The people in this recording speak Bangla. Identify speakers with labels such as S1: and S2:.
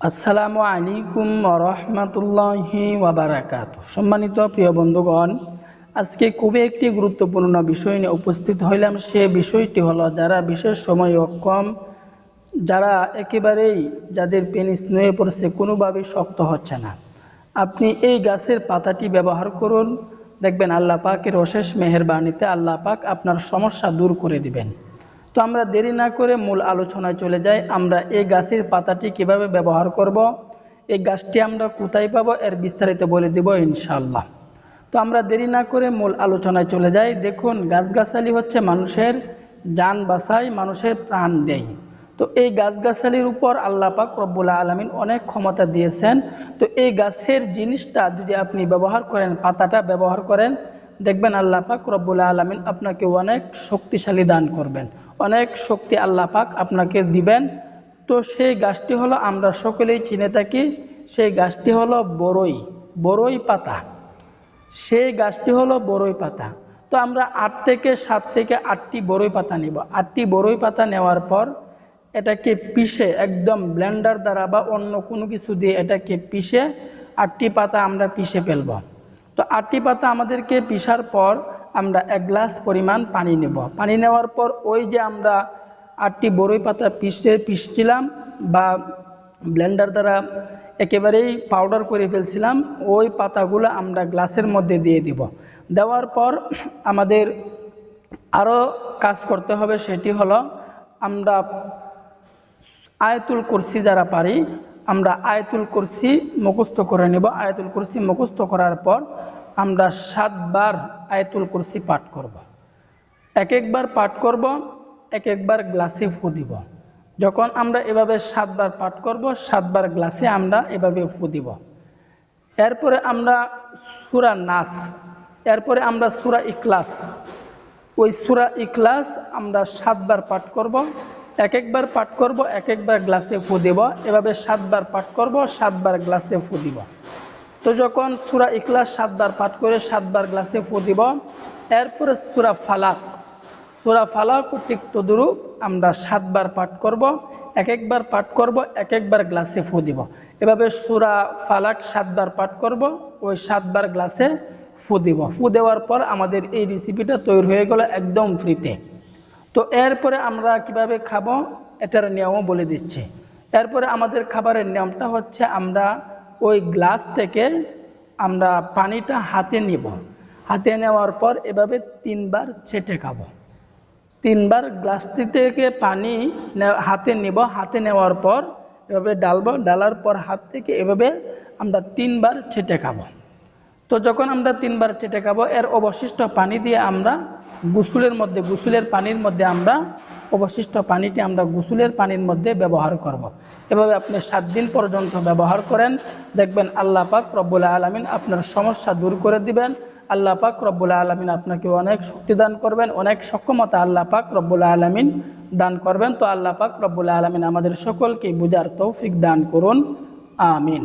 S1: আসসালামু আলাইকুম রহমতুল্লাহি ওয়াবারাকাতু। সম্মানিত প্রিয় বন্ধুগণ, আজকে খুবই একটি গুরুত্বপূর্ণ বিষয় নিয়ে উপস্থিত হইলাম। সে বিষয়টি হলো, যারা বিশেষ সময় অক্ষম, যারা একেবারেই যাদের পেনিস নুয়ে পড়ছে, কোনোভাবেই শক্ত হচ্ছে না, আপনি এই গাছের পাতাটি ব্যবহার করুন। দেখবেন আল্লাহ পাকের অশেষ মেহেরবানিতে আল্লাহ পাক আপনার সমস্যা দূর করে দিবেন। তো আমরা দেরি না করে মূল আলোচনায় চলে যাই। আমরা এই গাছের পাতাটি কিভাবে ব্যবহার করব, এই গাছটি আমরা কোথায় পাবো, এর বিস্তারিত বলে দেব ইনশাআল্লাহ। তো আমরা দেরি না করে মূল আলোচনায় চলে যাই। দেখুন, গাছগাছালি হচ্ছে মানুষের জান বাঁচায়, মানুষের প্রাণ দেয়। তো এই গাছগাছালির উপর আল্লাহ পাক রব্বুল আলামিন অনেক ক্ষমতা দিয়েছেন। তো এই গাছের জিনিসটা যদি আপনি ব্যবহার করেন, পাতাটা ব্যবহার করেন, দেখবেন আল্লাহ পাক রব্বুল আলামিন আপনাকে অনেক শক্তিশালী দান করবেন, অনেক শক্তি আল্লাহ পাক আপনাকে দিবেন। তো সেই গাছটি হলো, আমরা সকলেই চিনে থাকি, সেই গাছটি হলো বড়ই পাতা। সেই গাছটি হলো বড়ই পাতা। তো আমরা 7 থেকে 8টি বড়ই পাতা নিব। 8টি বড়ই পাতা নেওয়ার পর এটাকে পিষে, একদম ব্লেন্ডার দ্বারা বা অন্য কোনো কিছু দিয়ে এটাকে পিষে 8টি পাতা আমরা পিষে ফেলব। তো 8টি পাতা আমাদেরকে পিষার পর আমরা 1 গ্লাস পরিমাণ পানি নেব। পানি নেওয়ার পর ওই যে আমরা 8টি বড়ই পাতা পিষছিলাম বা ব্লেন্ডার দ্বারা একেবারেই পাউডার করে ফেলছিলাম, ওই পাতাগুলো আমরা গ্লাসের মধ্যে দিয়ে দিব। দেওয়ার পর আমাদের আরও কাজ করতে হবে, সেটি হলো আমরা আয়াতুল কুরসি যারা পারি, আমরা আয়াতুল কুরসি মুখস্থ করে নেব। আয়াতুল কুরসি মুখস্থ করার পর আমরা 7 বার আয়াতুল কুরসি পাঠ করব। একবার পাঠ করব, একবার গ্লাসে ফু দিব। যখন আমরা এভাবে 7 বার পাঠ করব, 7 বার গ্লাসে আমরা এভাবে ফু দিব। এরপরে আমরা সূরা নাস, এরপরে আমরা সূরা ইখলাস, ওই সূরা ইখলাস আমরা 7 বার পাঠ করব। একবার পাঠ করব, একবার গ্লাসে ফু দিব। এভাবে 7 বার পাঠ করব, 7 বার গ্লাসে ফু দিব। তো যখন সূরা ইখলাস 7 বার পাঠ করে 7 বার গ্লাসে ফু দিব, এরপরে সূরা ফালাক ঠিক তদ্রূপ আমরা 7 বার পাঠ করব, একবার পাঠ করব, একবার গ্লাসে ফু দিব। এভাবে সূরা ফালাক 7 বার পাঠ করব, ওই 7 বার গ্লাসে ফু দিব। ফু দেওয়ার পর আমাদের এই রেসিপিটা তৈরি হয়ে গেল একদম ফ্রিতে। তো এরপরে আমরা কিভাবে খাবো এটার নিয়মও বলে দিচ্ছি। এরপরে আমাদের খাবারের নিয়মটা হচ্ছে, আমরা ওই গ্লাস থেকে আমরা পানিটা হাতে নিব। হাতে নেওয়ার পর এভাবে 3 বার ছেটে খাবো। 3 বার গ্লাসটি থেকে পানি হাতে নিব। হাতে নেওয়ার পর এভাবে ডালবো, ডালার পর হাত থেকে এভাবে আমরা 3 বার ছেটে খাবো। তো যখন আমরা 3 বার চেটে খাবো, এর অবশিষ্ট পানি দিয়ে আমরা গোসলের পানির মধ্যে আমরা অবশিষ্ট পানিটি আমরা গোসলের পানির মধ্যে ব্যবহার করব। এভাবে আপনি 7 দিন পর্যন্ত ব্যবহার করেন, দেখবেন আল্লাহ পাক রব্বুল আলামিন আপনার সমস্যা দূর করে দিবেন। আল্লাহ পাক রব্বুল আলামিন আপনাকে অনেক শক্তি দান করবেন, অনেক সক্ষমতা আল্লাহ পাক রব্বুল আলামিন দান করবেন। তো আল্লাহ পাক রব্বুল আলামিন আমাদের সকলকে বুঝার তৌফিক দান করুন, আমিন।